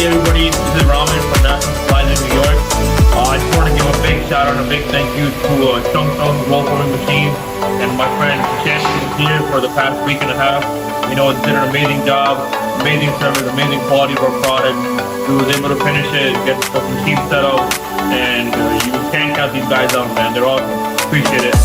Hey everybody, this is Ramen from National Supplies in New York. I just want to give a big shout out and a big thank you to Cangzhou Zhongtuo Machine and my friend Chen here for the past week and a half. You know, did an amazing job, amazing service, amazing quality of our product. We was able to finish it, get the fucking team set up, and you can't count these guys out, man. They're awesome. Appreciate it.